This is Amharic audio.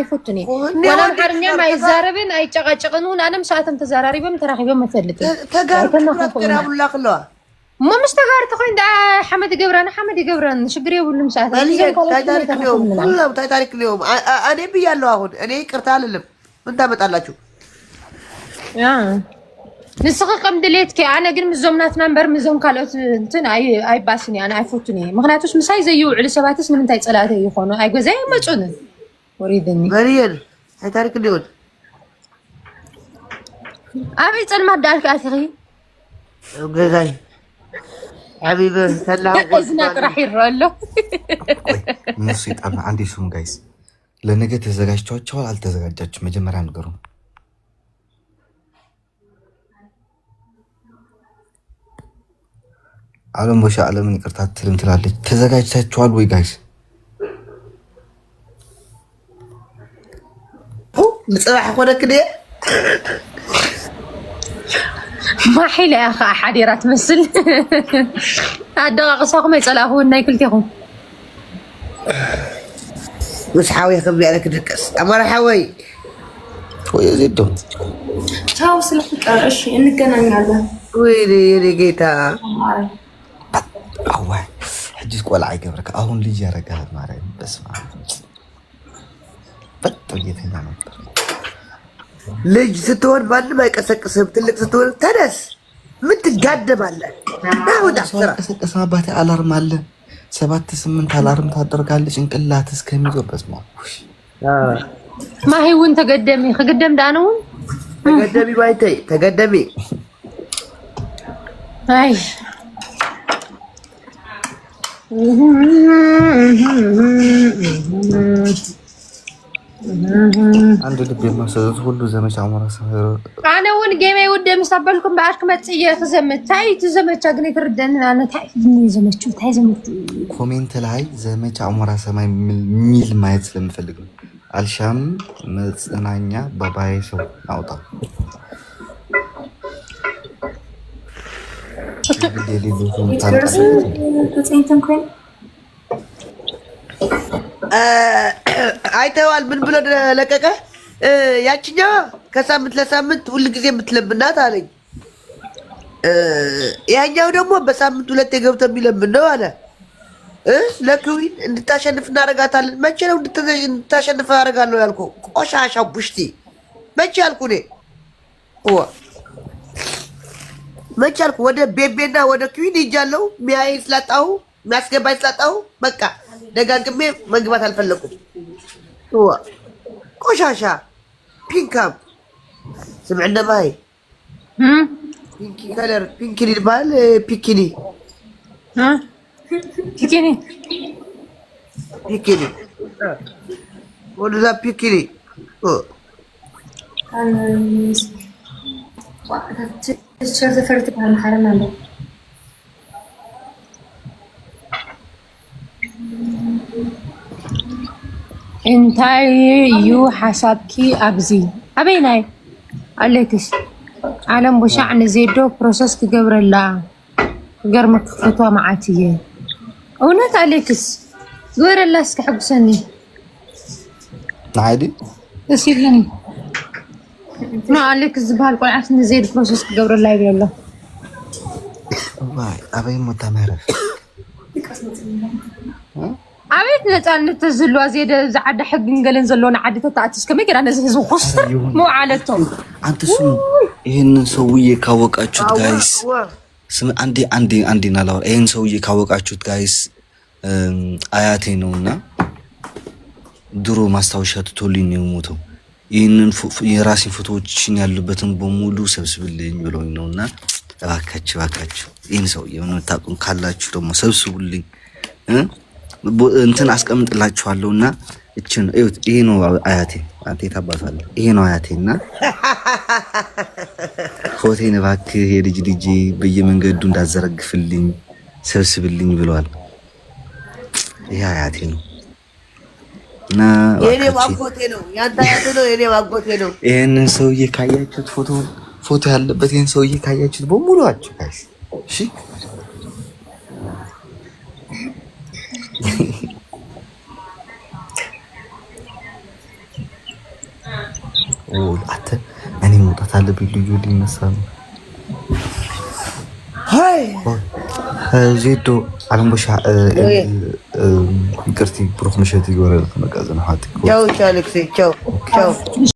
يفوتني ولا محرنيا ما يزاربين اي ጨቀጨቅኑን አለም ሰዓተም ተዛራሪበም ተራኺበም መፈልጥ ተጋርተናው ላክለዋ ما مستغارت خوين دا حمد قبران شقري يقول مساعد تاريخ اليوم انا بيالو አሁን እኔ ይቅርታ አልልም ምን ታመጣላችሁ ንስኸም ድሌት ከ አነ ግን ምዞምናት ናምበር ምዞም ካልኦት እንትን አይ ባስኒ አነ አይፎቱኒ ምክንያቱስ ምሳይ ዘይውዕል ሰባትስ ምንታይ ጸላተ ይኾኑ አይ ገዛይ መጹን ወሪድኒ በሪየል ታሪክ ሊሆን አብይ ጸልማ ዳልክ አትኺ ገዛይ حبيبي سلام እዝናቅ راح ይራሎ እነሱ ይጣሉ አንዴ ሱም ጋይስ ለነገ ተዘጋጅቷቸዋል አልተዘጋጃችሁም መጀመሪያ ነገሩ አለም ወሻ አለምን ይቅርታ ትልም ትላለች ተዘጋጅታችኋል ወይ ጋይስ ምጽባህ ሆነክ ደ ما حيل يا اخي حديرات مسل ادقاقسكم يصلاحو ناي كلتيكم مش حاوي خبي عليك دكس امر حاوي ويزيدو تشاو سلك ايش እንገናኛለን ويلي جيتا አዋ حجيك ولا አይገብርክ አሁን ልጅ ያረጋል ማለት በስማ በጣም እየተኛ ነበር ልጅ ስትሆን ማንም አይቀሰቅስም ትልቅ ስትሆን ተነስ ምን ትጋደማለህ አሁን አፍራ ቀሰቀስ አባቴ አላርም አለ 7-8 አላርም ታደርጋለች እንቅላት እስከሚዞበት ነው ما هي وين تقدمي خقدم دانو تقدمي بايتي تقدمي هاي አንድ ልብ የማሰዙት ሁሉ ዘመቻ አሞራ ሰፈር አነ ወን ጌሜ ወደ መሳበልኩም ባርክ መጽየ ተዘመታይ ተዘመቻ ግን ይተርደን አነ ታይ ዘመቹ ኮሜንት ላይ ዘመቻ አሞራ ሰማይ ሚል ማየት ስለምፈልግ ነው አልሻም መጽናኛ ባባይ ሰው አውጣ አይተዋል ምን ብሎ ለቀቀ ያቺኛ ከሳምንት ለሳምንት ሁሉ ጊዜ የምትለምናት አለኝ ያኛው ደግሞ በሳምንት ሁለት የገብተ የሚለምን ነው አለ ለክዊን እንድታሸንፍ እናረጋታለን መቼ ነው እንድታሸንፍ አረጋለሁ ያልኩ ቆሻሻ ቡሽቲ መቼ ያልኩ እኔ መቼ ያልኩ ወደ ቤቤና ወደ ክዊን ይጃለው ሚያይ ስላጣው የሚያስገባኝ ስላጣው በቃ ደጋግሜ መግባት አልፈለኩም ቆሻሻ ፒንካም ስምዕና ማይ ፒንኪ ከለር ፒንኪኒ ይባል ፒንኪኒ ፒንኪኒ ወደዛ ፒንኪኒ ተፈርት ባል ሐረም አለ انتي يو حسابكي ابزي ابيناي عليكس عالم بشعن زيدو بروسس كجبر الله قرمك خطوه معاتيه اونت عليكس غير الله اسكحب سني عادي تسيلني ما عليكس زبال قول عشان زيد بروسس كجبر الله يبي الله واي ابي متمرف عبيت نتعلم تزلوا زيادة زعد حق نقلن زلون عادة تعتش كم يقدر أنا زهزو خسر مو عالتهم أنت سو إهن سوية كوك أشوت جايز سم عندي نالور إهن سوية كوك أشوت جايز آياتينونا درو ماستوشات توليني وموتو إهن يراسي فتوتشين ياللبتن بمولو سبسبلين يقولونونا باكاتش إهن سوية ونتاقن كالاتشو رمو سبسبلين እንትን አስቀምጥላችኋለሁና እቺ ነው እዩት ይሄ ነው አያቴ አንተ ታባሳለ ይሄ ነው አያቴና ፎቴን እባክህ የልጅ ልጅ በየመንገዱ እንዳዘረግፍልኝ ሰብስብልኝ ብሏል ይሄ አያቴ ነው እና የኔ ማጎቴ ነው ያንተ አያቴ ነው የኔ ማጎቴ ነው ይሄንን ሰውዬ ካያችሁት ፎቶ ያለበት ይሄን ሰውዬ ካያችሁት በሙሉ አችሁ ጋይስ እሺ አተ እኔ መውጣት አለብኝ። ልዩ ሊነሳ ነው። ሃይ ዜዶ አለምቦሻ ይቅርቲ ብሩክ ምሸት ይጎረል ተመቃዘን ሀቲ ቻው ቻው አሌክሴ ቻው ቻው